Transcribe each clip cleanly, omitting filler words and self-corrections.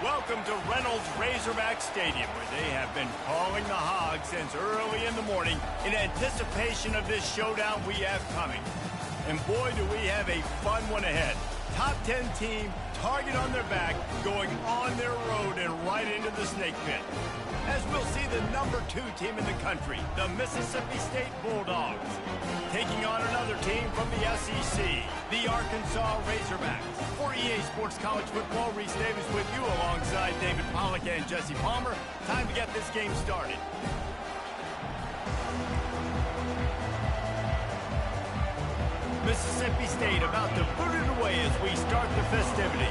Welcome to Reynolds Razorback Stadium, where they have been calling the hog since early in the morning in anticipation of this showdown we have coming. And boy, do we have a fun one ahead. Top 10 team, target on their back, going on their road and right into the snake pit. As we'll see the number 2 team in the country, the Mississippi State Bulldogs, taking on another team from the SEC, the Arkansas Razorbacks. For EA Sports College Football, Reese Davis with you alongside David Pollack and Jesse Palmer. Time to get this game started. Mississippi State about to put it away as we start the festivities.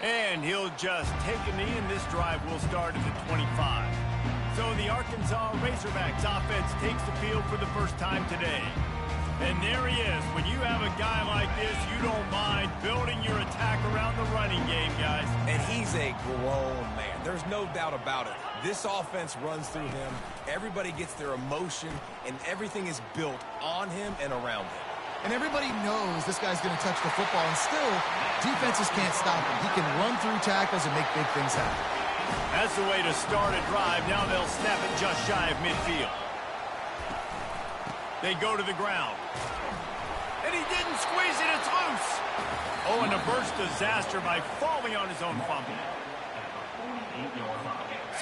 And he'll just take a knee, and this drive will start at the 25. So the Arkansas Razorbacks offense takes the field for the first time today. And there he is. When you have a guy like this, you don't mind building your attack around the running game, guys. And he's a grown man. There's no doubt about it. This offense runs through him. Everybody gets their emotion, and everything is built on him and around him. And everybody knows this guy's going to touch the football, and still, defenses can't stop him. He can run through tackles and make big things happen. That's the way to start a drive. Now they'll snap it just shy of midfield. They go to the ground. And he didn't squeeze it. It's loose. Oh, and a burst disaster by falling on his own fumble.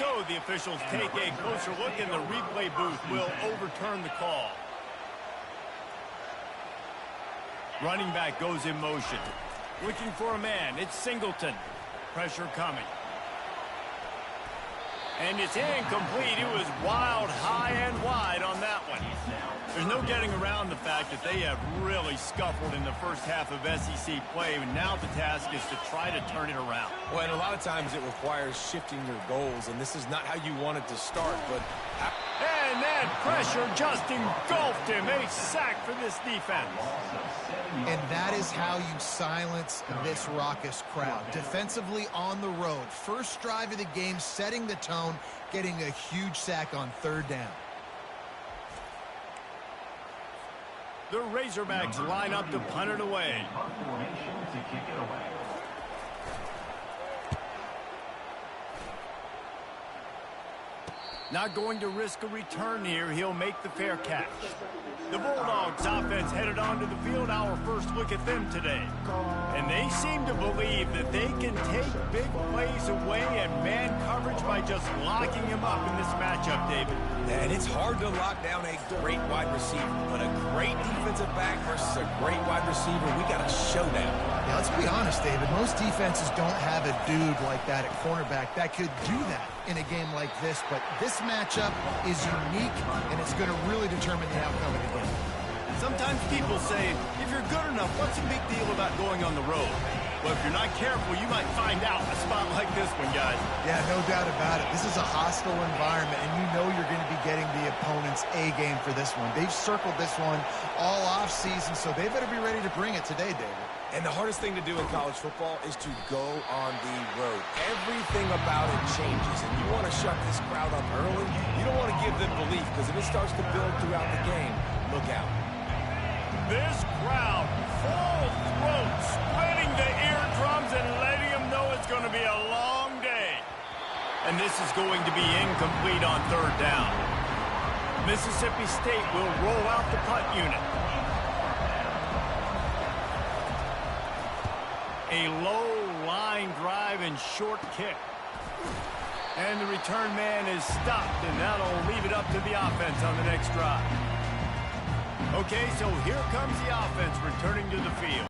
So the officials take a closer look, and the replay booth will overturn the call. Running back goes in motion. Looking for a man. It's Singleton. Pressure coming. And it's incomplete. It was wild, high and wide on that one. There's no getting around the fact that they have really scuffled in the first half of SEC play, and now the task is to try to turn it around. Well, and a lot of times it requires shifting your goals, and this is not how you want it to start, but... And that pressure just engulfed him. A sack for this defense. And that is how you silence this raucous crowd. Defensively on the road. First drive of the game, setting the tone, getting a huge sack on third down. The Razorbacks line up to punt it away. Not going to risk a return here. He'll make the fair catch. The Bulldogs offense headed onto the field. Our first look at them today. And they seem to believe that they can take big plays away and man coverage by just locking him up in this matchup, David. And it's hard to lock down a great wide receiver, but a great defensive back versus a great wide receiver, we got a showdown. Yeah, let's be honest, David. Most defenses don't have a dude like that at cornerback that could do that in a game like this, but this matchup is unique, and it's going to really determine the outcome of the game. Sometimes people say, if you're good enough, what's the big deal about going on the road? Well, if you're not careful, you might find out in a spot like this one, guys. Yeah, no doubt about it. This is a hostile environment, and you know you're going to be getting the opponent's A game for this one. They've circled this one all offseason, so they better be ready to bring it today, David. And the hardest thing to do in college football is to go on the road. Everything about it changes, and you want to shut this crowd up early. You don't want to give them belief, because if it starts to build throughout the game, look out. This crowd, full throat, splitting the eardrums and letting them know it's going to be a long day. And this is going to be incomplete on third down. Mississippi State will roll out the punt unit. A low line drive and short kick. And the return man is stopped, and that'll leave it up to the offense on the next drive. Okay, so here comes the offense returning to the field.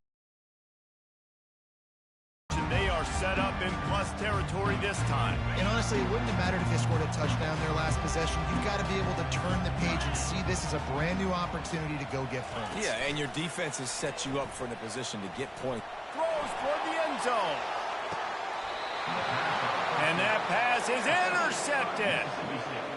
And they are set up in plus territory this time. And honestly, it wouldn't have mattered if they scored a touchdown their last possession. You've got to be able to turn the page and see this as a brand new opportunity to go get points. Yeah, and your defense has set you up for the position to get points. Throws toward the end zone. And that pass is intercepted.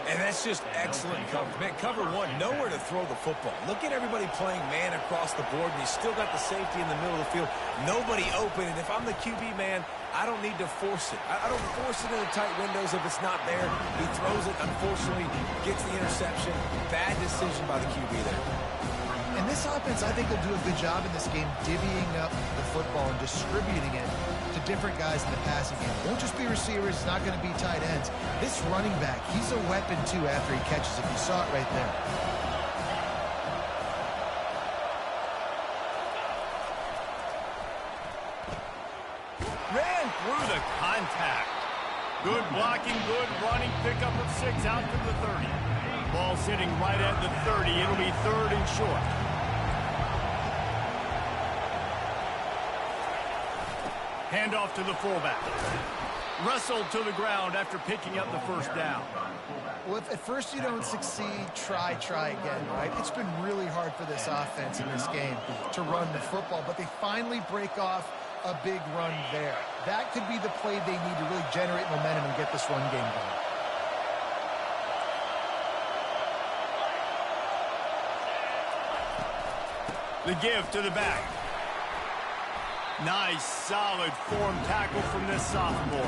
And that's just excellent coverage. Man, cover one, nowhere to throw the football. Look at everybody playing man across the board, and you still got the safety in the middle of the field. Nobody open, and if I'm the QB man, I don't need to force it. I don't force it in the tight windows if it's not there. He throws it, unfortunately, gets the interception. Bad decision by the QB there. this offense, I think, will do a good job in this game divvying up the football and distributing it to different guys in the passing game. It won't just be receivers. It's not going to be tight ends. This running back, he's a weapon, too, after he catches it. You saw it right there. Ran through the contact. Good blocking, good running, pickup of 6 out to the 30. Ball sitting right at the 30. It'll be 3rd and short. Handoff to the fullback. Wrestled to the ground after picking up the first down. Well, if at first you don't succeed, try again, right? It's been really hard for this offense in this game to run the football, but they finally break off a big run there. That could be the play they need to really generate momentum and get this run game going. The give to the back. Nice, solid form tackle from this sophomore.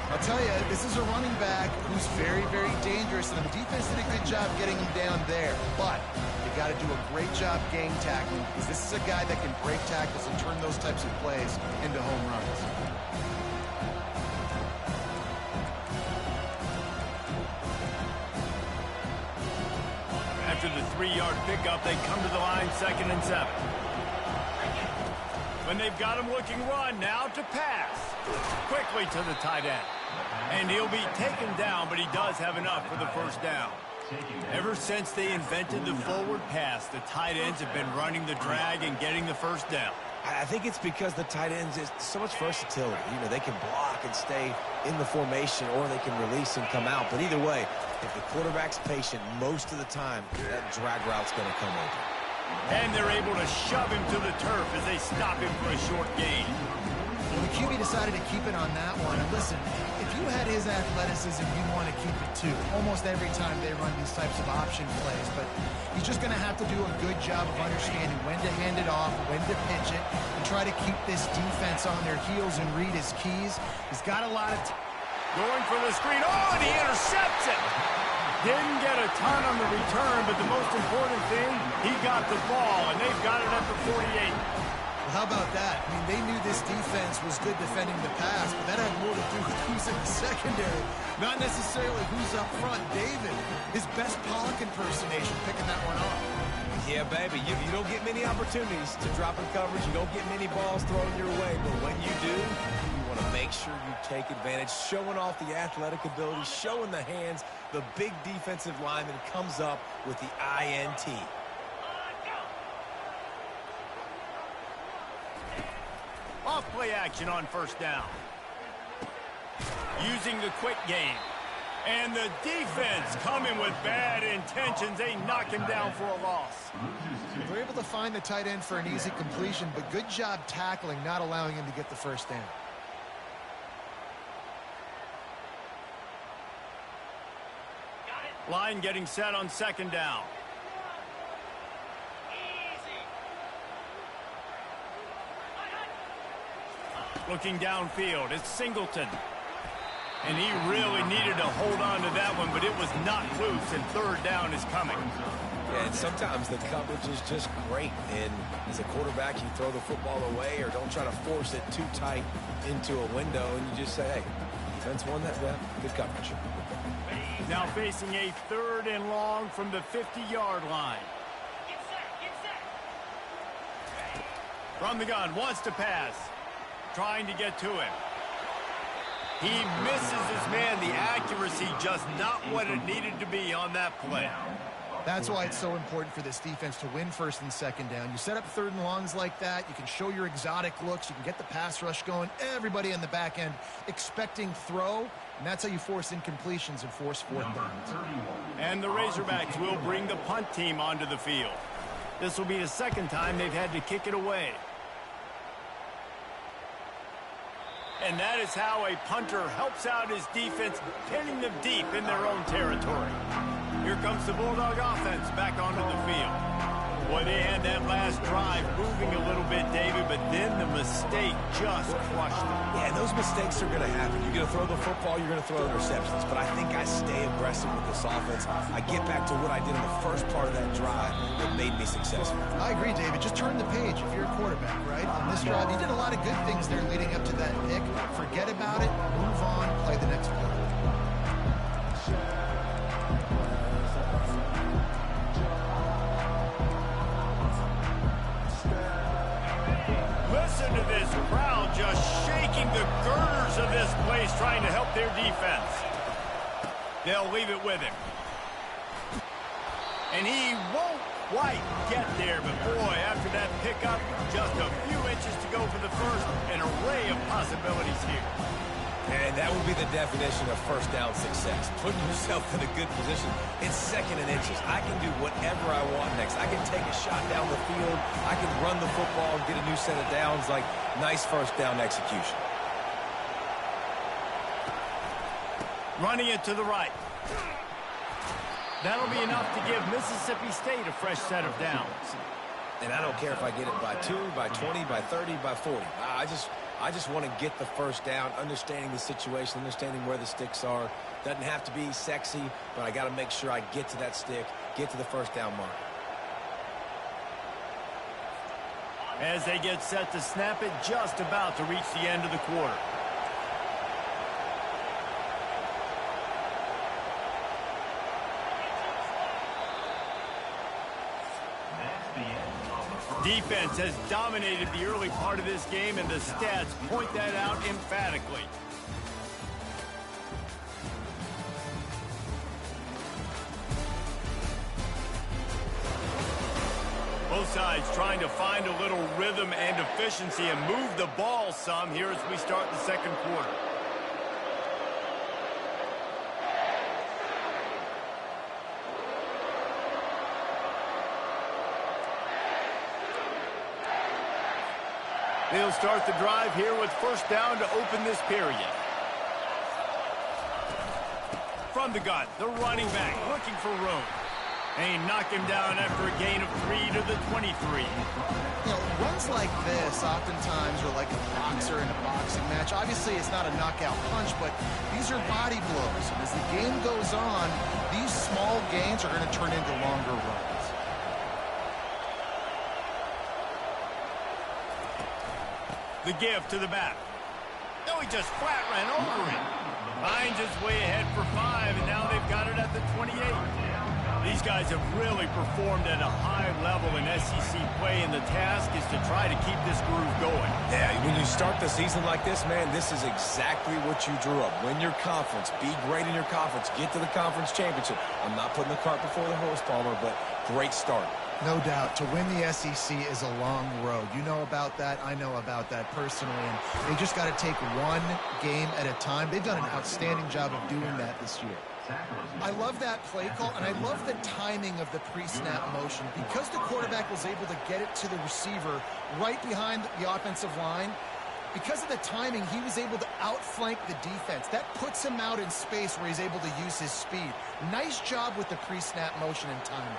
I'll tell you, this is a running back who's very, very dangerous, and the defense did a good job getting him down there. But they got to do a great job game tackling, because this is a guy that can break tackles and turn those types of plays into home runs. After the 3-yard pickup, they come to the line 2nd and 7. When they've got him looking run, now to pass. Quickly to the tight end. And he'll be taken down, but he does have enough for the first down. Ever since they invented the forward pass, the tight ends have been running the drag and getting the first down. I think it's because the tight ends is so much versatility. You know, they can block and stay in the formation, or they can release and come out. But either way, if the quarterback's patient, most of the time, that drag route's going to come over. And they're able to shove him to the turf as they stop him for a short gain. Well, the QB decided to keep it on that one. And listen, if you had his athleticism, you'd want to keep it too. Almost every time they run these types of option plays. But he's just going to have to do a good job of understanding when to hand it off, when to pitch it, and try to keep this defense on their heels and read his keys. He's got a lot of going for the screen. Oh, and he intercepts it. Didn't get a ton on the return, but the most important thing, he got the ball, and they've got it at the 48. Well, how about that? I mean, they knew this defense was good defending the pass, but that had more to do with who's in the secondary, not necessarily who's up front. David, his best Pollock impersonation, picking that one off. Yeah, baby, you don't get many opportunities to drop in coverage. You don't get many balls thrown your way, but when you do, you want to make sure you take advantage, showing off the athletic ability, showing the hands. The big defensive lineman comes up with the INT. Off play action on first down. Using the quick game. And the defense coming with bad intentions. They knock him down for a loss. They're able to find the tight end for an easy completion, but good job tackling, not allowing him to get the first down. Line getting set on 2nd down. Looking downfield, it's Singleton. And he really needed to hold on to that one, but it was not loose, and 3rd down is coming. Yeah, and sometimes the coverage is just great. And as a quarterback, you throw the football away or don't try to force it too tight into a window, and you just say, hey, defense won that rep, good coverage. Now facing a 3rd and long from the 50-yard line. From the gun, wants to pass. Trying to get to him. He misses his man. The accuracy just not what it needed to be on that play. That's why it's so important for this defense to win 1st and 2nd down. You set up 3rd and longs like that. You can show your exotic looks. You can get the pass rush going. Everybody on the back end expecting throw. And that's how you force incompletions and force 4th downs. And the Razorbacks will bring the punt team onto the field. This will be the 2nd time they've had to kick it away. And that is how a punter helps out his defense, pinning them deep in their own territory. Here comes the Bulldog offense back onto the field. Boy, they had that last drive moving a little bit, David, but then the mistake just crushed them. Yeah, and those mistakes are going to happen. You're going to throw the football, you're going to throw interceptions. But I think I stay aggressive with this offense. I get back to what I did in the first part of that drive that made me successful. I agree, David. Just turn the page if you're a quarterback, right? On this drive, you did a lot of good things there leading up to that pick. Forget about it, move on, play the next play. Listen to this crowd just shaking the girders of this place, trying to help their defense. They'll leave it with him. And he won't quite get there, but boy, after that pickup, just a few inches to go for the first. An array of possibilities here. And that would be the definition of first down success. Putting yourself in a good position. It's second and inches. I can do whatever I want next. I can take a shot down the field. I can run the football and get a new set of downs. Like, nice first down execution. Running it to the right. That'll be enough to give Mississippi State a fresh set of downs. And I don't care if I get it by 2, by 20, by 30, by 40. I just want to get the first down, understanding the situation, understanding where the sticks are. Doesn't have to be sexy, but I got to make sure I get to that stick, get to the first down mark. As they get set to snap it, just about to reach the end of the quarter. Defense has dominated the early part of this game, and the stats point that out emphatically. Both sides trying to find a little rhythm and efficiency and move the ball some here as we start the second quarter. They'll start the drive here with first down to open this period. From the gun, the running back looking for room. And he knocked him down after a gain of 3 to the 23. You know, runs like this oftentimes are like a boxer in a boxing match. Obviously, it's not a knockout punch, but these are body blows. And as the game goes on, these small gains are going to turn into longer runs. The give to the back. No, he just flat ran over it. Finds his way ahead for 5, and now they've got it at the 28. These guys have really performed at a high level in SEC play, and the task is to try to keep this groove going. Yeah, when you start the season like this, man, this is exactly what you drew up. Win your conference, be great in your conference, get to the conference championship. I'm not putting the cart before the horse, Palmer, but great start. No doubt. To win the SEC is a long road. You know about that. I know about that personally. And they just got to take one game at a time. They've done an outstanding job of doing that this year. I love that play call, and I love the timing of the pre-snap motion. Because the quarterback was able to get it to the receiver right behind the offensive line, because of the timing, he was able to outflank the defense. That puts him out in space where he's able to use his speed. Nice job with the pre-snap motion and timing.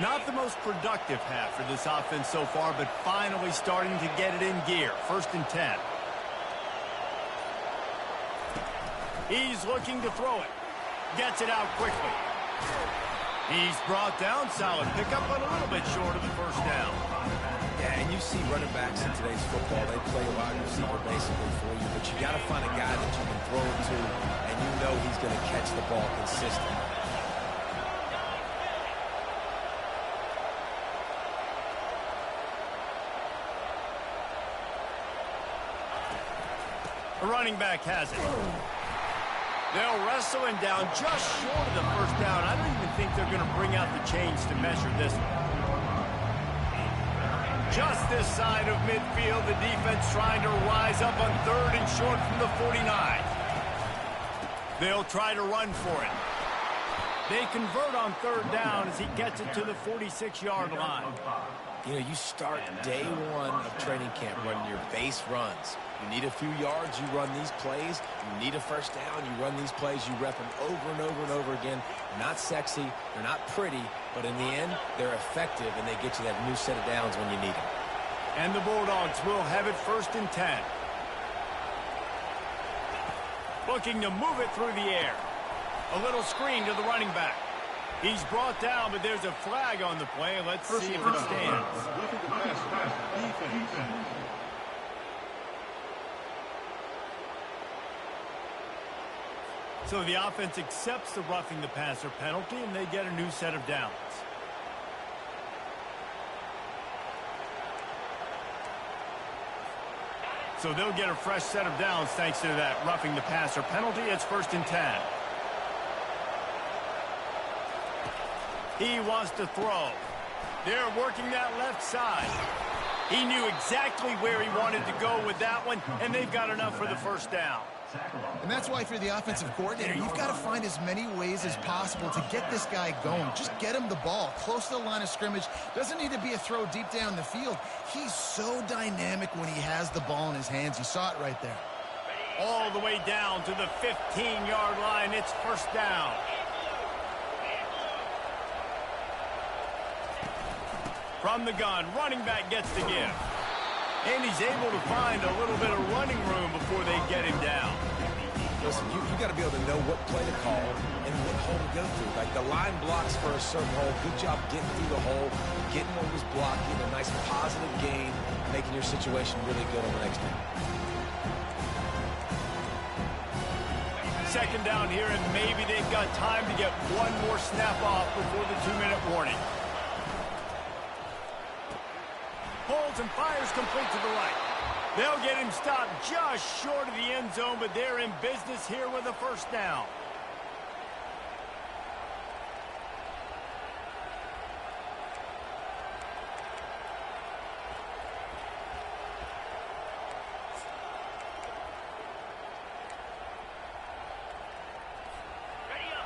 Not the most productive half for this offense so far, but finally starting to get it in gear. 1st and 10. He's looking to throw it. Gets it out quickly. He's brought down. Solid pickup, but a little bit short of the first down. Yeah, and you see running backs in today's football, they play a wide receiver basically for you, but you got to find a guy that you can throw it to, and you know he's going to catch the ball consistently. The running back has it. They'll wrestle him down just short of the first down. I don't even think they're going to bring out the chains to measure this one. Just this side of midfield, the defense trying to rise up on 3rd and short from the 49. They'll try to run for it. They convert on 3rd down as he gets it to the 46-yard line. You know, you start day one of training camp running your base runs. You need a few yards, you run these plays. You need a first down, you run these plays. You rep them over and over and over again. They're not sexy, they're not pretty, but in the end, they're effective, and they get you that new set of downs when you need them. And the Bulldogs will have it 1st and 10. Looking to move it through the air. A little screen to the running back. He's brought down, but there's a flag on the play. Let's see if it stands. So the offense accepts the roughing the passer penalty, and they get a new set of downs. So they'll get a fresh set of downs thanks to that roughing the passer penalty. It's 1st and 10. He wants to throw. They're working that left side. He knew exactly where he wanted to go with that one, and they've got enough for the first down. And that's why, if you're the offensive coordinator, you've got to find as many ways as possible to get this guy going. Just get him the ball close to the line of scrimmage. Doesn't need to be a throw deep down the field. He's so dynamic when he has the ball in his hands. You saw it right there. All the way down to the 15-yard line. It's 1st down. From the gun, running back gets the give. And he's able to find a little bit of running room before they get him down. Listen, you got to be able to know what play to call and what hole to go through. Like the line blocks for a certain hole. Good job getting through the hole, getting what was blocked, getting a nice positive gain, making your situation really good on the next down. 2nd down here, and maybe they've got time to get one more snap off before the 2-minute warning. Holds and fires complete to the right. They'll get him stopped just short of the end zone, but they're in business here with a 1st down.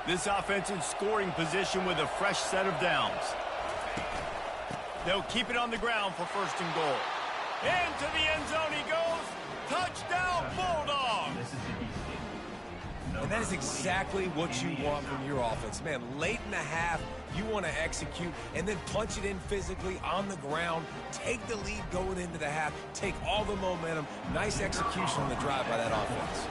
This offense in scoring position with a fresh set of downs. They'll keep it on the ground for 1st and goal. Into the end zone he goes. Touchdown, Bulldogs! And that is exactly what you want from your offense. Man, late in the half, you want to execute and then punch it in physically on the ground. Take the lead going into the half. Take all the momentum. Nice execution on the drive by that offense.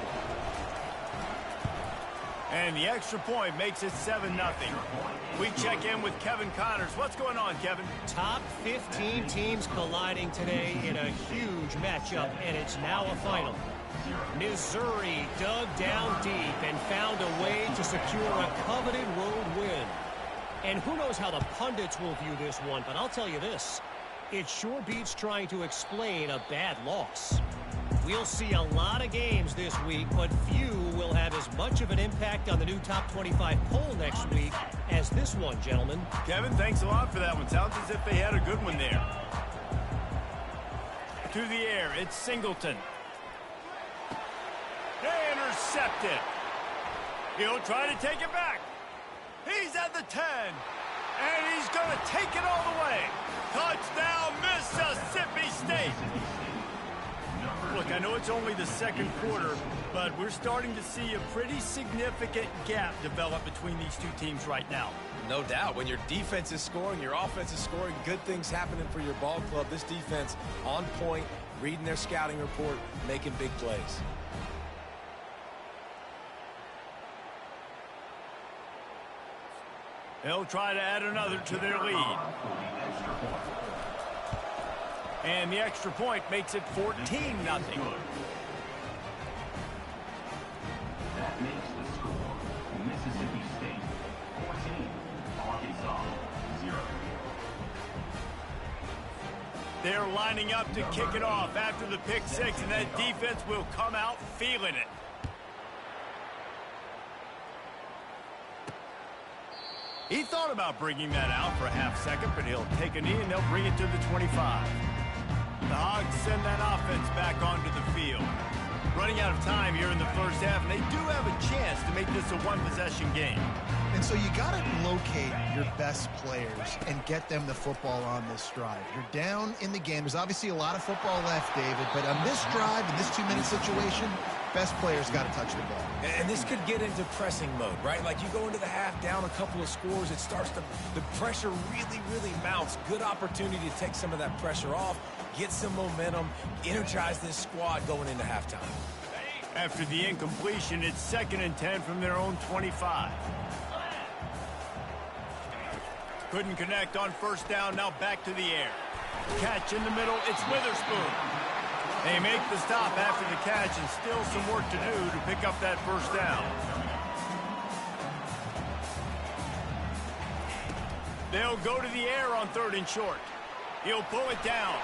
And the extra point makes it 7-0. We check in with Kevin Connors. What's going on, Kevin? Top 15 teams colliding today in a huge matchup, and it's now a final. Missouri dug down deep and found a way to secure a coveted road win. And who knows how the pundits will view this one, but I'll tell you this. It sure beats trying to explain a bad loss. We'll see a lot of games this week, but few will have as much of an impact on the new Top 25 poll next week as this one, gentlemen. Kevin, thanks a lot for that one. Sounds as if they had a good one there. To the air, it's Singleton. Intercepted. He'll try to take it back. He's at the 10. And he's going to take it all the way. Touchdown, Mississippi State. Look, I know it's only the 2nd quarter, but we're starting to see a pretty significant gap develop between these two teams right now. No doubt. When your defense is scoring, your offense is scoring, good things happening for your ball club. This defense on point, reading their scouting report, making big plays. They'll try to add another to their lead. And the extra point makes it 14-0. That makes the score Mississippi State 14, Arkansas 0. They're lining up to kick it off after the pick 6, and that defense will come out feeling it. He thought about bringing that out for a half second, but he'll take a knee and they'll bring it to the 25. The Hogs send that offense back onto the field. Running out of time here in the 1st half, and they do have a chance to make this a one-possession game. And so you got to locate your best players and get them the football on this drive. You're down in the game. There's obviously a lot of football left, David, but on this drive, in this 2-minute situation, best players got to touch the ball. And this could get into pressing mode, right? Like you go into the half down a couple of scores, it starts to, the pressure really mounts. Good opportunity to take some of that pressure off, get some momentum, energize this squad going into halftime. After the incompletion, it's 2nd and 10 from their own 25. Couldn't connect on first down, now back to the air. Catch in the middle, it's Witherspoon. They make the stop after the catch and still some work to do to pick up that first down. They'll go to the air on 3rd and short. He'll pull it down.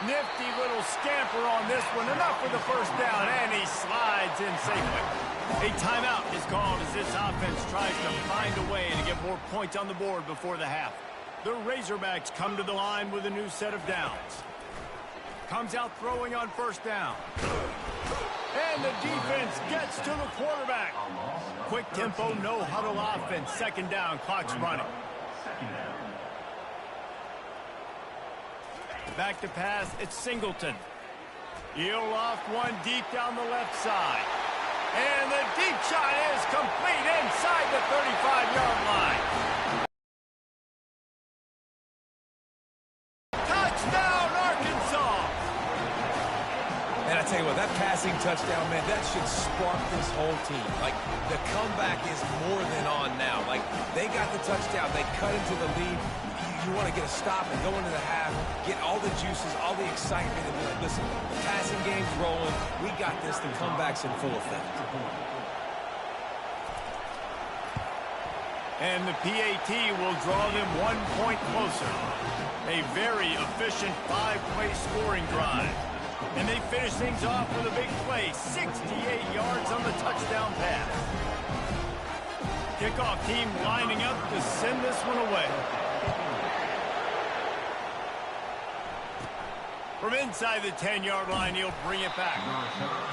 Nifty little scamper on this one. Enough for the first down, and he slides in safely. A timeout is called as this offense tries to find a way to get more points on the board before the half. The Razorbacks come to the line with a new set of downs. Comes out throwing on first down. And the defense gets to the quarterback. Quick tempo, no huddle offense. 2nd down, clock's running. Back to pass, it's Singleton. He'll loft one deep down the left side. And the deep shot is complete inside the 35-yard line. Touchdown, Arkansas! And I tell you what, that passing touchdown, man, that should spark this whole team. Like, the comeback is more than on now. Like, they got the touchdown. They cut into the lead. You want to get a stop and go into the half, get all the juices, all the excitement, and be like, listen, the passing game's rolling. We got this. The comeback's in full effect. And the PAT will draw them 1 point closer. A very efficient 5-play scoring drive. And they finish things off with a big play, 68 yards on the touchdown pass. Kickoff team lining up to send this one away. From inside the 10-yard line, he'll bring it back.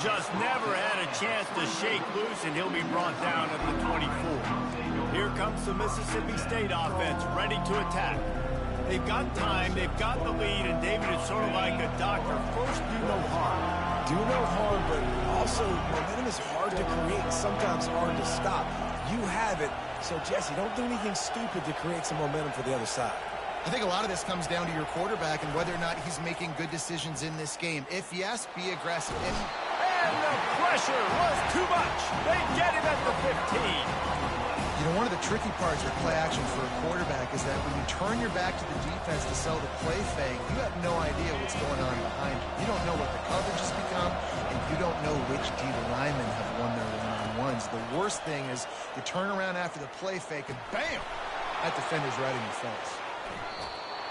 Just never had a chance to shake loose, and he'll be brought down at the 24. Here comes the Mississippi State offense, ready to attack. They've got time, they've got the lead, and David, it's sort of like a doctor. First, do no harm. Do no harm, but also momentum is hard to create, sometimes hard to stop. You have it, so Jesse, don't do anything stupid to create some momentum for the other side. I think a lot of this comes down to your quarterback and whether or not he's making good decisions in this game. If yes, be aggressive. And the pressure was too much. They get him at the 15. You know, one of the tricky parts with play action for a quarterback is that when you turn your back to the defense to sell the play fake, you have no idea what's going on behind you. You don't know what the coverage has become, and you don't know which D linemen have won their one-on-ones. The worst thing is you turn around after the play fake, and bam, that defender's right in your face.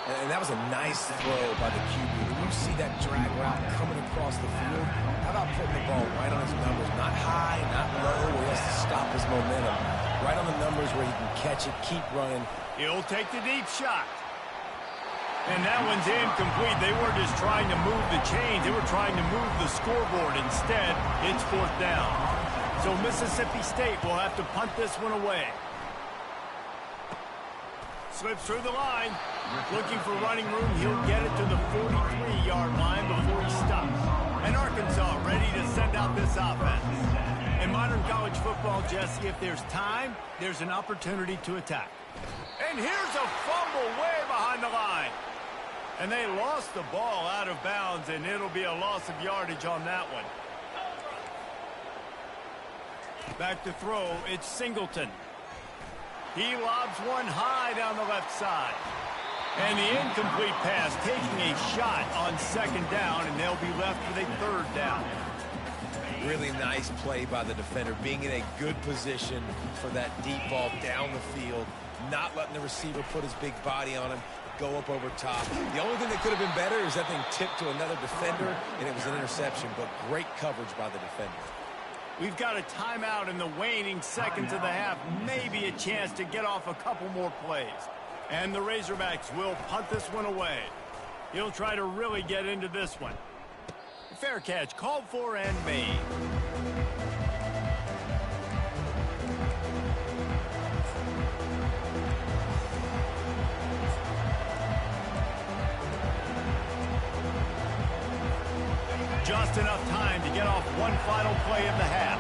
And that was a nice throw by the QB. When you see that drag route coming across the field, how about putting the ball right on his numbers? Not high, not low, where he has to stop his momentum. Right on the numbers where he can catch it, keep running. He'll take the deep shot. And that one's incomplete. They weren't just trying to move the chains. They were trying to move the scoreboard. Instead, it's 4th down. So Mississippi State will have to punt this one away. Slips through the line. Looking for running room. He'll get it to the 43-yard line before he stops. And Arkansas ready to send out this offense. In modern college football, Jesse, if there's time, there's an opportunity to attack. And here's a fumble way behind the line. And they lost the ball out of bounds, and it'll be a loss of yardage on that one. Back to throw, it's Singleton. He lobs one high down the left side. And the incomplete pass taking a shot on 2nd down, and they'll be left with a 3rd down. Really nice play by the defender, being in a good position for that deep ball down the field, not letting the receiver put his big body on him, go up over top. The only thing that could have been better is that thing tipped to another defender, and it was an interception, but great coverage by the defender. We've got a timeout in the waning seconds of the half, maybe a chance to get off a couple more plays. And the Razorbacks will punt this one away. He'll try to really get into this one. Fair catch, called for and made. Just enough time to get off one final play of the half.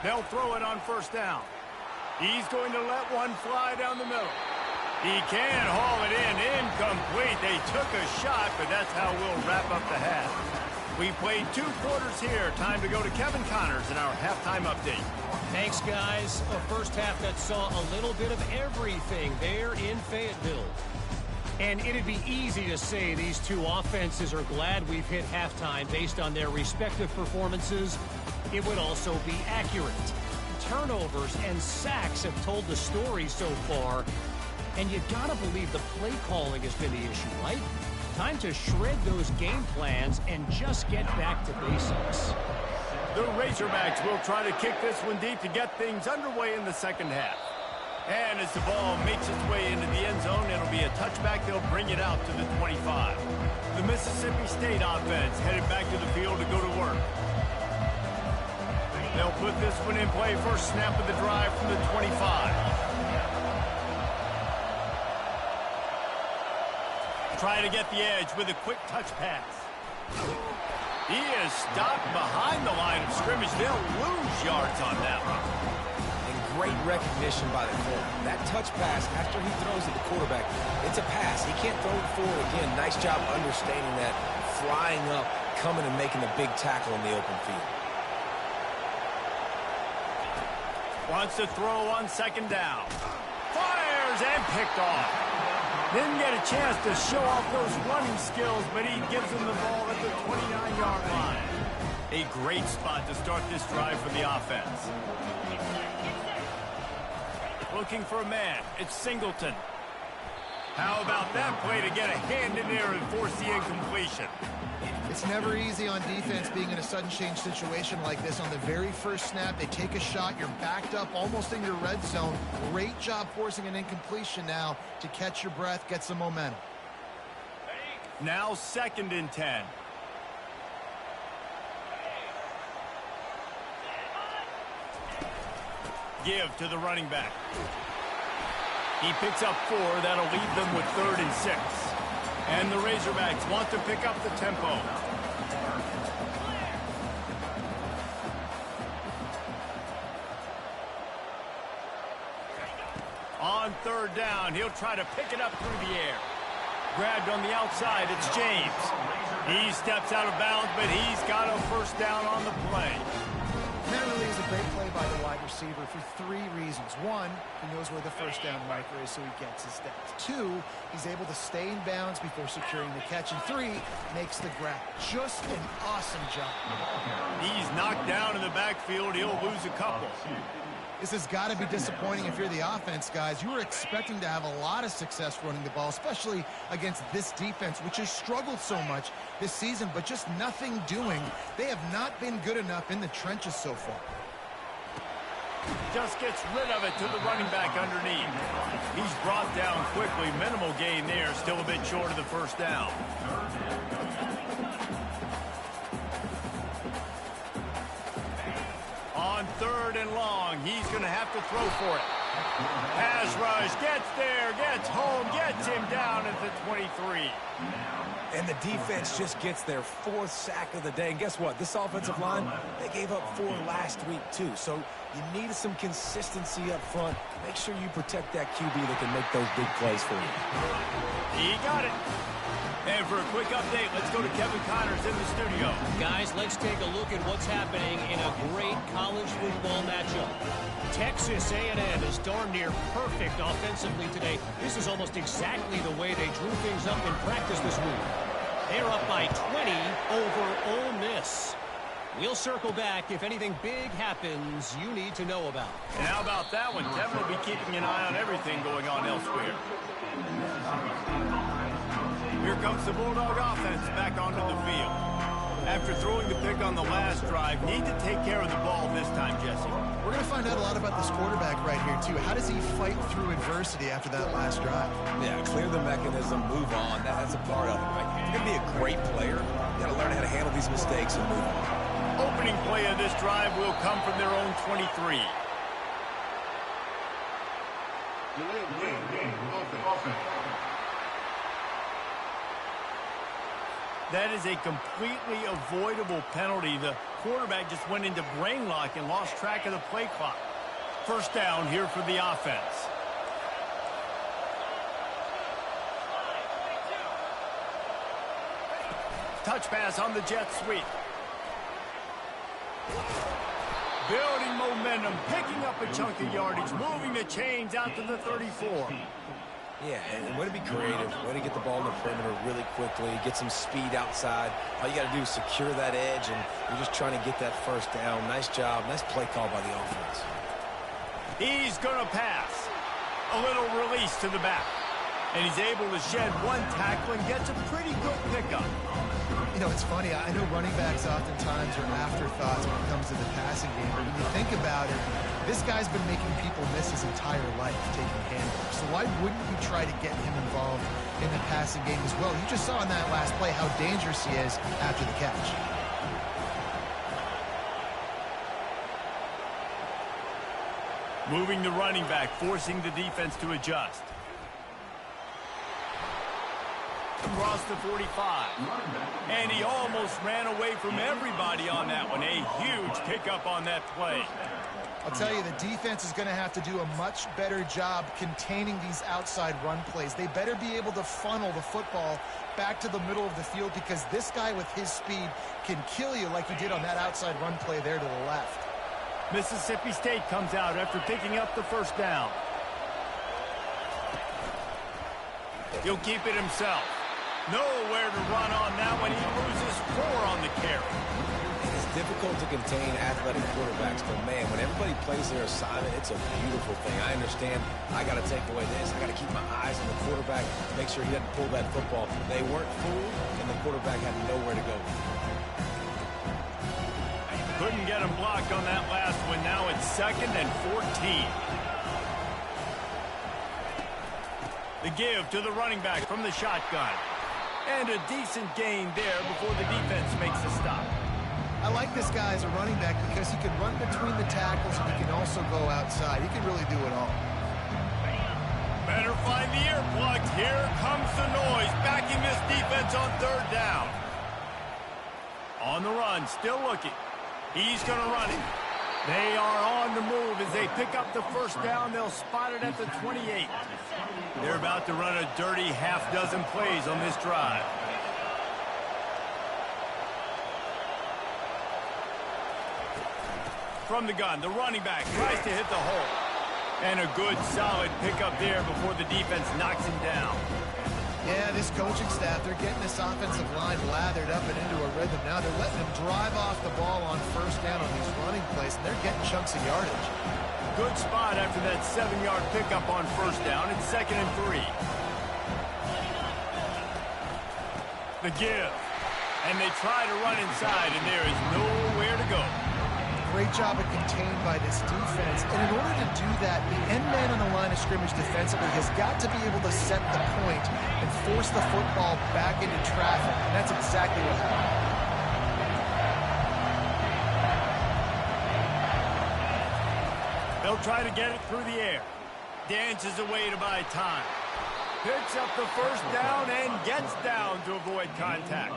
They'll throw it on first down. He's going to let one fly down the middle. He can haul it in. Incomplete. They took a shot, but that's how we'll wrap up the half. We played 2 quarters here. Time to go to Kevin Connors in our halftime update. Thanks, guys. A first half that saw a little bit of everything there in Fayetteville. And it'd be easy to say these two offenses are glad we've hit halftime based on their respective performances. It would also be accurate. Turnovers and sacks have told the story so far. And you gotta believe the play calling has been the issue, right? Time to shred those game plans and just get back to basics. The Razorbacks will try to kick this one deep to get things underway in the second half. And as the ball makes its way into the end zone, it'll be a touchback. They'll bring it out to the 25. The Mississippi State offense headed back to the field to go to work. They'll put this one in play. First snap of the drive from the 25. Try to get the edge with a quick touch pass. He is stopped behind the line of scrimmage. They'll lose yards on that one. And great recognition by the corner. That touch pass, after he throws at the quarterback, it's a pass. He can't throw it forward again. Nice job understanding that, flying up, coming and making a big tackle in the open field. Wants to throw on second down. Fires and picked off. Didn't get a chance to show off those running skills, but he gives him the ball at the 29-yard line. A great spot to start this drive for the offense. Looking for a man. It's Singleton. How about that play to get a hand in there and force the incompletion? It's never easy on defense being in a sudden change situation like this. On the very first snap, they take a shot. You're backed up almost in your red zone. Great job forcing an incompletion now to catch your breath, get some momentum. Now 2nd and 10. Give to the running back. He picks up 4. That'll leave them with 3rd and 6. And the Razorbacks want to pick up the tempo. On 3rd down, he'll try to pick it up through the air. Grabbed on the outside, it's James. He steps out of bounds, but he's got a first down on the play. That really is a great play by the wide receiver for 3 reasons. 1, he knows where the first down marker is, so he gets his steps. 2, he's able to stay in bounds before securing the catch. And 3, makes the grab. Just an awesome job. He's knocked down in the backfield. He'll lose a couple. This has got to be disappointing if you're the offense, guys. You were expecting to have a lot of success running the ball, especially against this defense, which has struggled so much this season, but just nothing doing. They have not been good enough in the trenches so far. Just gets rid of it to the running back underneath. He's brought down quickly. Minimal gain there. Still a bit short of the first down. On 3rd and long, he's going to have to throw for it. Pass rush, gets there, gets home, gets him down at the 23. And the defense just gets their 4th sack of the day. And guess what? This offensive line, they gave up 4 last week, too. So you need some consistency up front. Make sure you protect that QB that can make those big plays for you. He got it. And for a quick update, let's go to Kevin Connors in the studio. Guys, let's take a look at what's happening in a great college football matchup. Texas A&M is darn near perfect offensively today. This is almost exactly the way they drew things up in practice this week. They're up by 20 over Ole Miss. We'll circle back if anything big happens you need to know about. And how about that one? Kevin will be keeping an eye on everything going on elsewhere. Here comes the Bulldog offense back onto the field. After throwing the pick on the last drive, need to take care of the ball this time, Jesse. We're going to find out a lot about this quarterback right here, too. How does he fight through adversity after that last drive? Yeah, clear the mechanism, move on. That's a part of it, right? If you're going to be a great player, you got to learn how to handle these mistakes and move on. Opening play of this drive will come from their own 23. That is a completely avoidable penalty. The quarterback just went into brain lock and lost track of the play clock. First down here for the offense. Touch pass on the jet sweep. Building momentum, picking up a chunk of yardage, moving the chains out to the 34. Yeah, and way to be creative, way to get the ball in the perimeter really quickly, get some speed outside. All you got to do is secure that edge, and you're just trying to get that first down. Nice job, nice play call by the offense. He's going to pass. A little release to the back. And he's able to shed one tackle and gets a pretty good pickup. You know, it's funny. I know running backs oftentimes are afterthoughts when it comes to the passing game. But when you think about it, this guy's been making people miss his entire life taking handoffs. So why wouldn't you try to get him involved in the passing game as well? You just saw in that last play how dangerous he is after the catch. Moving the running back, forcing the defense to adjust. Across the 45. And he almost ran away from everybody on that one. A huge pickup on that play. I'll tell you, the defense is going to have to do a much better job containing these outside run plays. They better be able to funnel the football back to the middle of the field, because this guy with his speed can kill you like he did on that outside run play there to the left. Mississippi State comes out after picking up the first down. He'll keep it himself. Nowhere to run on that one. He loses 4 on the carry. It's difficult to contain athletic quarterbacks, but man, when everybody plays their assignment, it's a beautiful thing. I understand I got to take away this. I got to keep my eyes on the quarterback, make sure he doesn't pull that football. They weren't fooled, and the quarterback had nowhere to go. Couldn't get him blocked on that last one. Now it's 2nd and 14. The give to the running back from the shotgun. And a decent gain there before the defense makes a stop. I like this guy as a running back because he can run between the tackles and he can also go outside. He can really do it all. Better find the earplugs. Here comes the noise, backing this defense on 3rd down. On the run, still looking. He's going to run it. They are on the move as they pick up the first down. They'll spot it at the 28. They're about to run a dirty half-dozen plays on this drive. From the gun, the running back tries to hit the hole. And a good, solid pickup there before the defense knocks him down. Yeah, this coaching staff, they're getting this offensive line lathered up and into a rhythm now. They're letting them drive off the ball on first down on these running plays, and they're getting chunks of yardage. Good spot after that 7-yard pickup on first down. It's 2nd and 3. The give. And they try to run inside, and there is nowhere to go. Great job of contained by this defense. And in order to do that, the end man on the line of scrimmage defensively has got to be able to set the point and force the football back into traffic. And that's exactly what happened. They'll try to get it through the air. Dances away to buy time. Picks up the first down and gets down to avoid contact.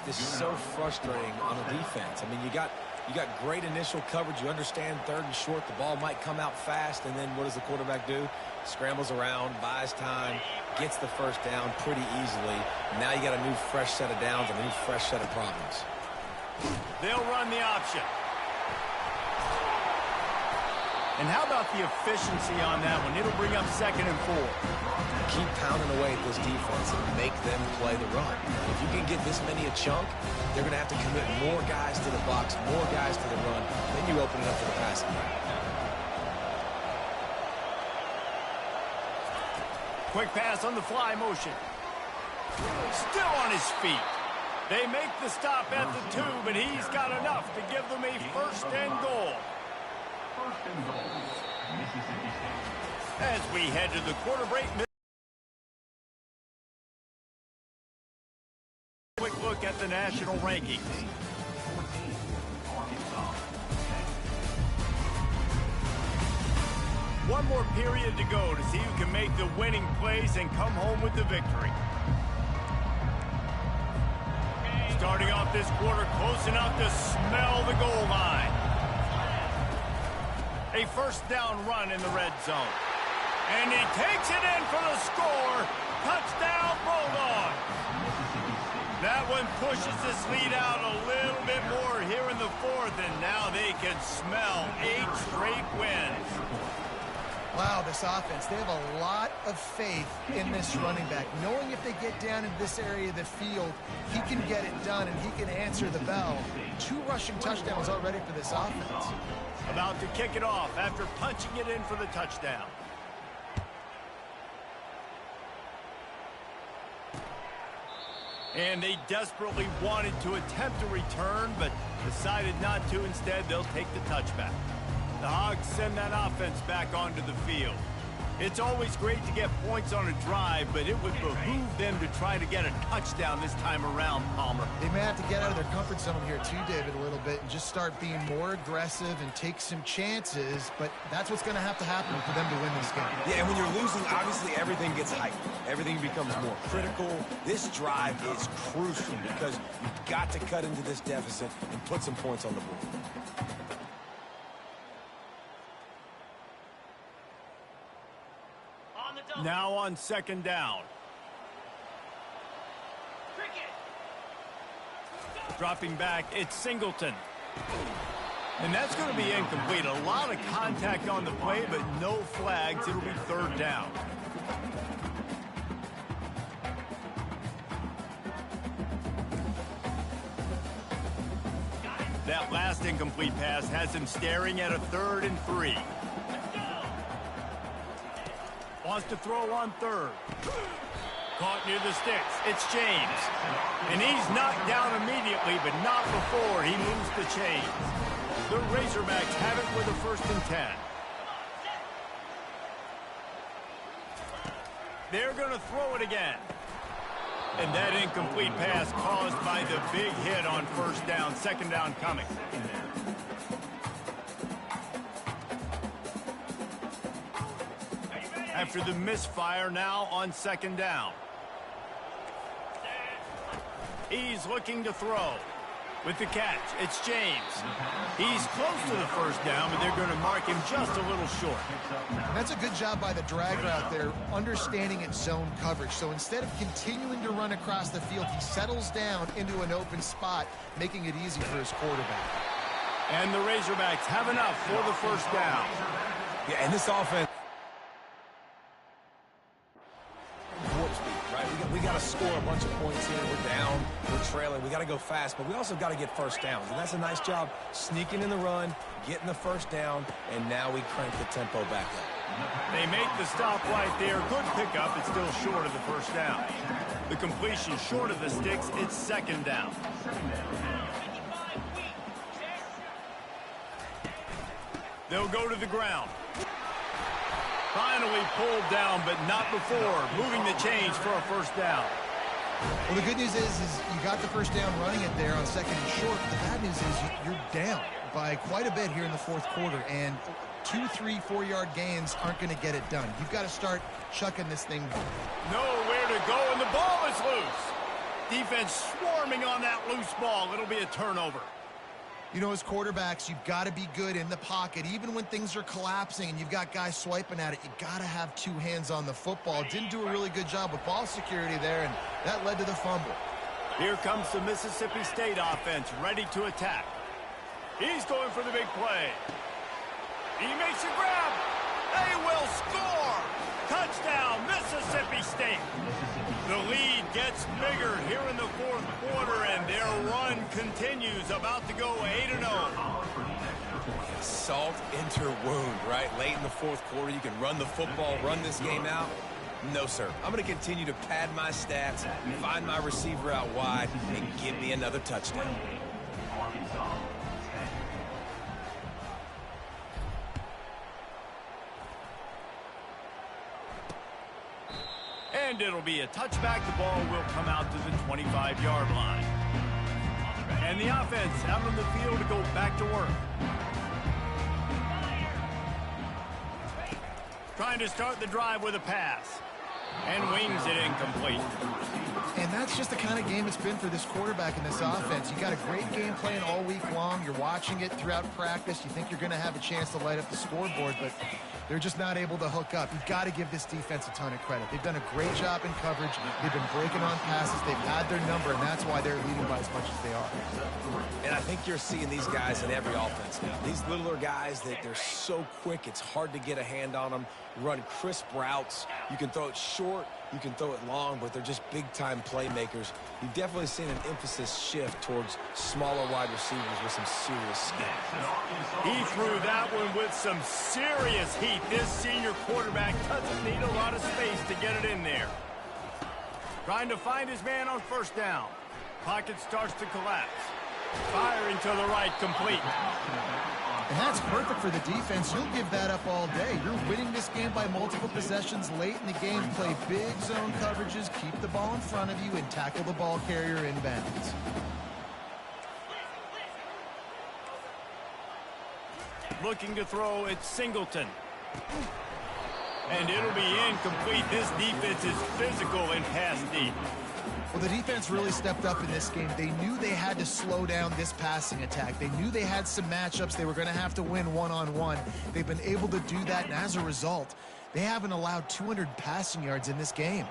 This is so frustrating on a defense. I mean, you got great initial coverage. You understand 3rd and short. The ball might come out fast, and then what does the quarterback do? Scrambles around, buys time, gets the first down pretty easily. Now you got a new fresh set of downs and a new fresh set of problems. They'll run the option. And how about the efficiency on that one? It'll bring up 2nd and 4. Keep pounding away at this defense and make them play the run. If you can get this many a chunk, they're going to have to commit more guys to the box, more guys to the run. Then you open it up to the passing game. Quick pass on the fly motion. Still on his feet. They make the stop at the 2, but he's got enough to give them a 1st and goal. 1st and goal, Mississippi State. As we head to the quarter break. Quick look at the national rankings. One more period to go to see who can make the winning plays and come home with the victory. starting off this quarter close enough to smell the goal line. A first down run in the red zone. And he takes it in for the score. Touchdown, Bulldogs. That one pushes this lead out a little bit more here in the fourth, and now they can smell 8 straight wins. Wow, this offense, they have a lot of faith in this running back, knowing if they get down in this area of the field, he can get it done and he can answer the bell. 2 rushing touchdowns already for this offense. About to kick it off after punching it in for the touchdown. And they desperately wanted to attempt a return, but decided not to. Instead, they'll take the touchback. The Hogs send that offense back onto the field. It's always great to get points on a drive, but it would behoove them to try to get a touchdown this time around, Palmer. They may have to get out of their comfort zone here too, David, a little bit, and just start being more aggressive and take some chances, but that's what's going to happen for them to win this game. Yeah, and when you're losing, obviously everything gets hyped. Everything becomes more critical. This drive is crucial because you've got to cut into this deficit and put some points on the board. Now on second down. Dropping back, it's Singleton. And that's going to be incomplete. A lot of contact on the play, but no flags. It'll be third down. That last incomplete pass has him staring at a 3rd and 3. Wants to throw on 3rd. Caught near the sticks. It's James. And he's knocked down immediately, but not before he moves the chains. The Razorbacks have it with a 1st and 10. They're going to throw it again. And that incomplete pass caused by the big hit on 1st down. 2nd down coming. After the misfire, now on 2nd down. He's looking to throw. With the catch, it's James. He's close to the 1st down, but they're going to mark him just a little short. And that's a good job by the drag route there, understanding its zone coverage. So instead of continuing to run across the field, he settles down into an open spot, making it easy for his quarterback. And the Razorbacks have enough for the 1st down. Yeah, and this offense... We got to score a bunch of points here. We're down. We're trailing. We got to go fast, but we also got to get 1st downs. And that's a nice job sneaking in the run, getting the 1st down, and now we crank the tempo back up. They make the stop right there. Good pickup. It's still short of the 1st down. The completion short of the sticks. It's 2nd down. They'll go to the ground. Finally pulled down, but not before. Moving the chains for a 1st down. Well, the good news is you got the 1st down running it there on 2nd and short. The bad news is you're down by quite a bit here in the 4th quarter, and 2, 3, 4-yard gains aren't going to get it done. You've got to start chucking this thing. Nowhere to go, and the ball is loose. Defense swarming on that loose ball. It'll be a turnover. You know, as quarterbacks, you've got to be good in the pocket. Even when things are collapsing and you've got guys swiping at it, you've got to have 2 hands on the football. Didn't do a really good job with ball security there, and that led to the fumble. Here comes the Mississippi State offense, ready to attack. He's going for the big play. He makes a grab. They will score. Touchdown, Mississippi State. The lead gets bigger here in the 4th quarter, and their run continues, about to go 8-0. Salt into wound, right? Late in the 4th quarter, you can run the football, run this game out. No, sir. I'm going to continue to pad my stats, find my receiver out wide, and give me another touchdown. And it'll be a touchback. The ball will come out to the 25-yard line. And the offense out on the field to go back to work. Trying to start the drive with a pass. And wings it incomplete. And And that's just the kind of game it's been for this quarterback in this offense. You got a great game plan all week long. You're watching it throughout practice. You think you're going to have a chance to light up the scoreboard, but they're just not able to hook up. You've got to give this defense a ton of credit. They've done a great job in coverage. They've been breaking on passes. They've had their number, and that's why they're leading by as much as they are. And I think you're seeing these guys in every offense now. These littler guys, they're so quick, it's hard to get a hand on them. Run crisp routes. You can throw it short, you can throw it long, but they're just big-time playmakers. You've definitely seen an emphasis shift towards smaller wide receivers with some serious skill. He threw that one with some serious heat. This senior quarterback doesn't need a lot of space to get it in there. Trying to find his man on first down. Pocket starts to collapse. Firing to the right, complete. And that's perfect for the defense. You'll give that up all day. You're winning this game by multiple possessions late in the game. Play big zone coverages, keep the ball in front of you, and tackle the ball carrier inbounds. Looking to throw, it's Singleton. And it'll be incomplete. This defense is physical and pass deep. Well, the defense really stepped up in this game. They knew they had to slow down this passing attack. They knew they had some matchups they were going to have to win one-on-one. They've been able to do that, and as a result, they haven't allowed 200 passing yards in this game.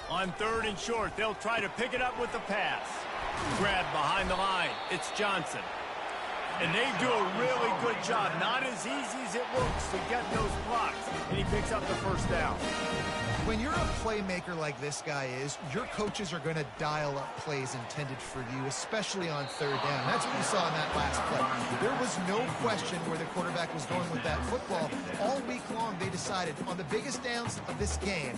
On third and short, they'll try to pick it up with the pass. Grab behind the line. It's Johnson. And they do a really good job. Not as easy as it looks to get those blocks. And he picks up the first down. When you're a playmaker like this guy is, your coaches are going to dial up plays intended for you, especially on third down. That's what you saw in that last play. There was no question where the quarterback was going with that football. All week long, they decided on the biggest downs of this game,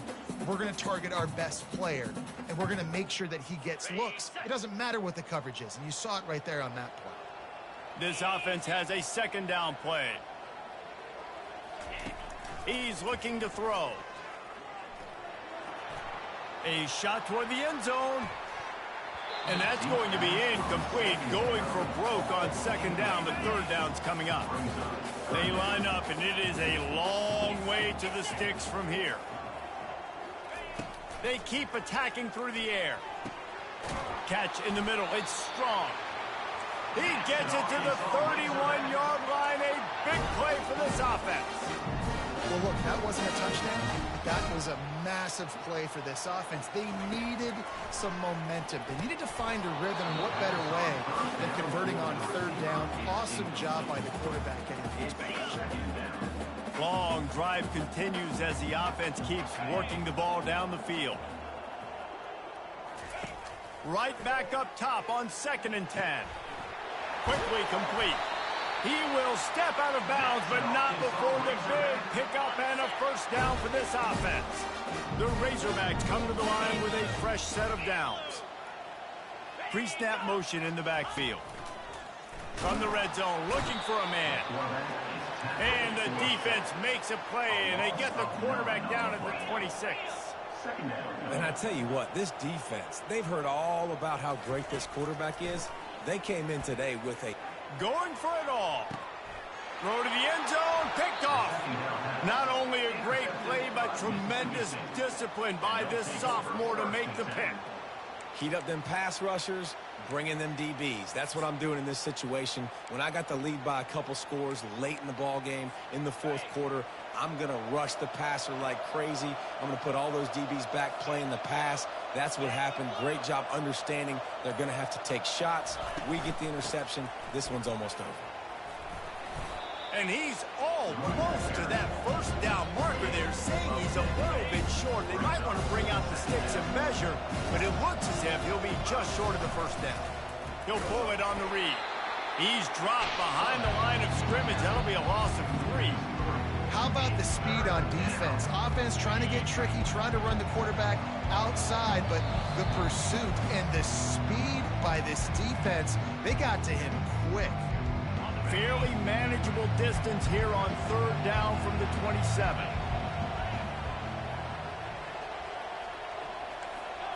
we're going to target our best player, and we're going to make sure that he gets looks. It doesn't matter what the coverage is, and you saw it right there on that play. This offense has a second down play. He's looking to throw. A shot toward the end zone. And that's going to be incomplete. Going for broke on second down. The third down's coming up. They line up, and it is a long way to the sticks from here. They keep attacking through the air. Catch in the middle. It's Strong. He gets it to the 31-yard line. A big play for this offense. Well, look, that wasn't a touchdown. That was a massive play for this offense. They needed some momentum. They needed to find a rhythm. What better way than converting on third down? Awesome job by the quarterback getting the first. Long drive continues as the offense keeps working the ball down the field. Right back up top on 2nd and 10. Quickly complete. He will step out of bounds, but not before the big pickup and a first down for this offense. The Razorbacks come to the line with a fresh set of downs. Pre-snap motion in the backfield. From the red zone, looking for a man. And the defense makes a play, and they get the quarterback down at the 26. And I tell you what, this defense, they've heard all about how great this quarterback is. They came in today with a going for it all. Throw to the end zone, picked off. Not only a great play, but tremendous discipline by this sophomore to make the pick. Heat up them pass rushers, bring in them DBs. That's what I'm doing in this situation. When I got the lead by a couple scores late in the ball game in the fourth quarter, I'm going to rush the passer like crazy. I'm going to put all those DBs back playing the pass. That's what happened. Great job understanding they're going to have to take shots. We get the interception. This one's almost over. And he's almost to that first down marker there, saying he's a little bit short. They might want to bring out the sticks and measure, but it looks as if he'll be just short of the first down. He'll pull it on the read. He's dropped behind the line of scrimmage. That'll be a loss of 3. How about the speed on defense? Offense trying to get tricky, trying to run the quarterback outside, but the pursuit and the speed by this defense, they got to him quick. Fairly manageable distance here on third down from the 27.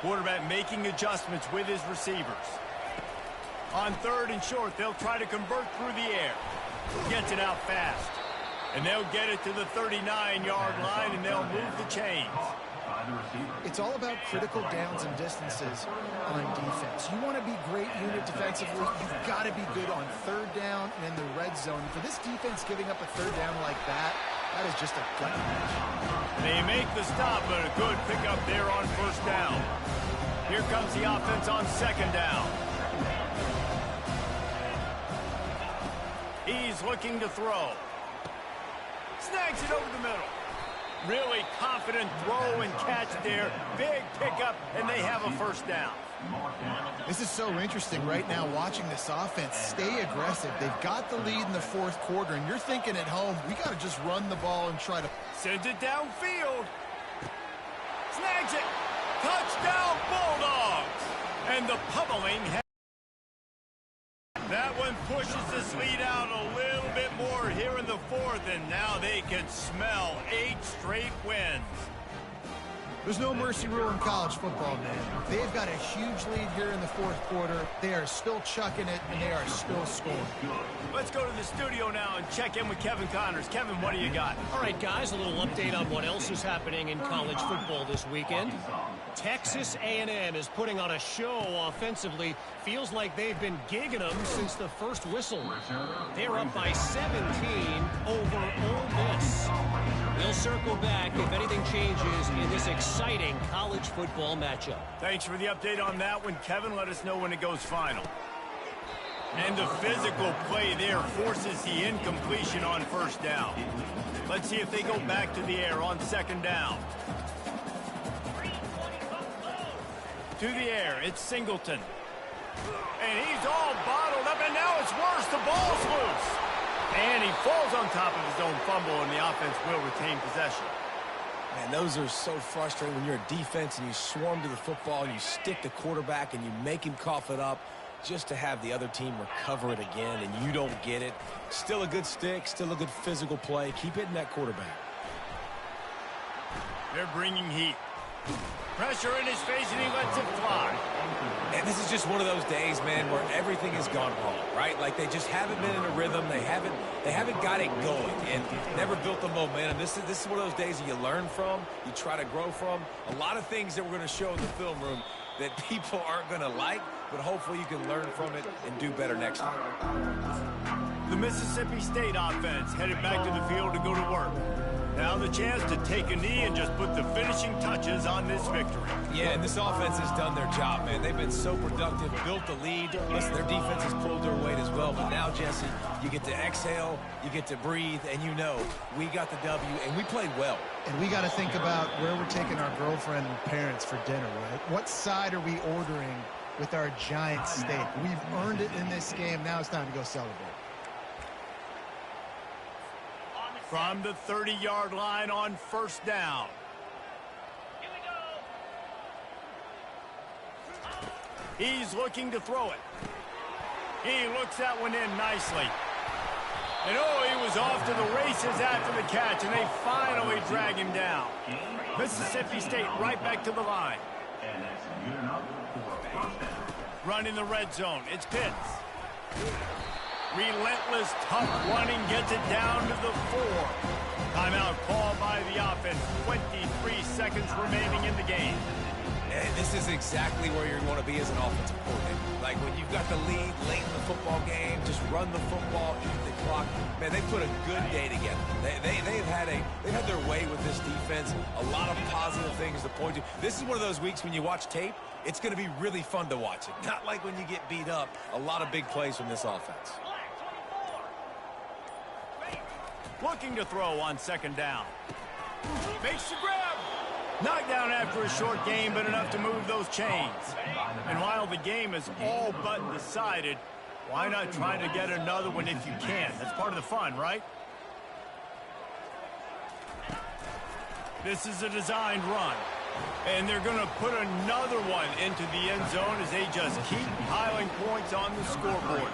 Quarterback making adjustments with his receivers. On third and short, they'll try to convert through the air. Gets it out fast. And they'll get it to the 39-yard line, and they'll move the chains. It's all about critical downs and distances on defense. You want to be great unit defensively, you've got to be good on third down and in the red zone. For this defense giving up a third down like that, that is just a gut punch. They make the stop, but a good pickup there on first down. Here comes the offense on second down. He's looking to throw. Snags it over the middle. Really confident throw and catch there. Big pickup, and they have a first down. This is so interesting right now watching this offense stay aggressive. They've got the lead in the fourth quarter, and you're thinking at home, we got to just run the ball and try to... Sends it downfield. Snags it. Touchdown, Bulldogs. And the pummeling has... That one pushes this lead out a little bit more here in the fourth, and now they can smell 8 straight wins. There's no mercy rule in college football, man. They've got a huge lead here in the fourth quarter. They are still chucking it, and they are still scoring. Let's go to the studio now and check in with Kevin Connors. Kevin, what do you got? All right, guys, a little update on what else is happening in college football this weekend. Texas A&M is putting on a show offensively. Feels like they've been gigging them since the first whistle. They're up by 17 over Ole Miss. We'll circle back if anything changes in this exciting college football matchup. Thanks for the update on that one, Kevin. Let us know when it goes final. And the physical play there forces the incompletion on first down. Let's see if they go back to the air on second down. To the air, it's Singleton. And he's all bottled up, and now it's worse. The ball's loose. And he falls on top of his own fumble, and the offense will retain possession. Man, those are so frustrating when you're a defense and you swarm to the football and you stick the quarterback and you make him cough it up just to have the other team recover it again, and you don't get it. Still a good stick, still a good physical play. Keep hitting that quarterback. They're bringing heat. Pressure in his face, and he lets it fly. And this is just one of those days, man, where everything has gone wrong, right? Like they just haven't been in a rhythm. They haven't got it going and never built the momentum. This is one of those days that you learn from, you try to grow from. A lot of things that we're going to show in the film room that people aren't going to like, but hopefully you can learn from it and do better next time. The Mississippi State offense headed back to the field to go to work. Now the chance to take a knee and just put the finishing touches on this victory. Yeah, and this offense has done their job, man. They've been so productive, built the lead. Listen, their defense has pulled their weight as well. But now, Jesse, you get to exhale, you get to breathe, and you know we got the W, and we played well. And we got to think about where we're taking our girlfriend and parents for dinner, right? What side are we ordering with our giant steak? We've earned it in this game. Now it's time to go celebrate. From the 30-yard line on first down. Here we go. He's looking to throw it. He looks that one in nicely. And oh, he was off to the races after the catch, and they finally drag him down. Mississippi State right back to the line. And that's good enough for a first down. Run in the red zone. It's Pitts. Relentless, tough running gets it down to the 4. Timeout called by the offense. 23 seconds remaining in the game. And this is exactly where you want to be as an offensive coordinator. Like when you've got the lead late in the football game, just run the football, eat the clock. Man, they put a good day together. They've had their way with this defense. A lot of positive things to point to. This is one of those weeks when you watch tape, it's going to be really fun to watch it. Not like when you get beat up. A lot of big plays from this offense. Looking to throw on second down. Makes the grab. Knocked down after a short game, but enough to move those chains. And while the game is all but decided, why not try to get another one if you can? That's part of the fun, right? This is a designed run. And they're going to put another one into the end zone as they just keep piling points on the scoreboard.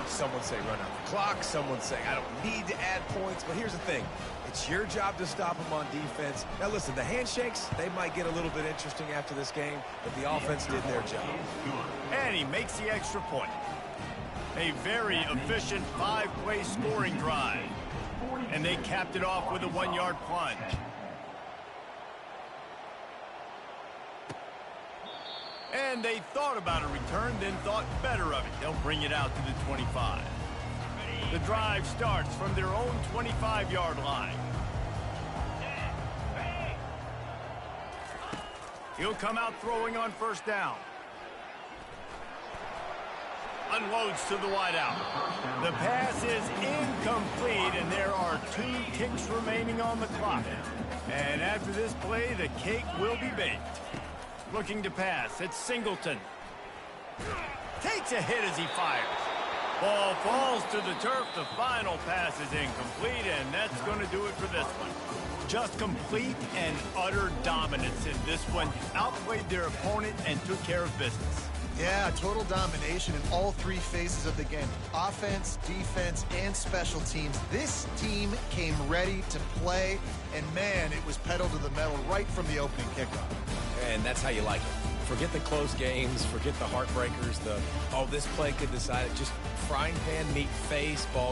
Someone say run out the clock. Someone say I don't need to add points. But here's the thing. It's your job to stop them on defense. Now, listen, the handshakes, they might get a little bit interesting after this game, but the offense did their job. And he makes the extra point. A very efficient 5-play scoring drive. And they capped it off with a 1-yard plunge. And they thought about a return, then thought better of it. They'll bring it out to the 25. The drive starts from their own 25-yard line. He'll come out throwing on first down. Unloads to the wideout. The pass is incomplete, and there are 2 ticks remaining on the clock. And after this play, the cake will be baked. Looking to pass, it's Singleton. Takes a hit as he fires. Ball falls to the turf. The final pass is incomplete, and that's going to do it for this one. Just complete and utter dominance in this one. Outplayed their opponent and took care of business. Yeah, total domination in all 3 phases of the game. Offense, defense, and special teams. This team came ready to play, and man, it was pedal to the metal right from the opening kickoff. And that's how you like it. Forget the close games, forget the heartbreakers, this play could decide it. Just frying pan meat face ball game.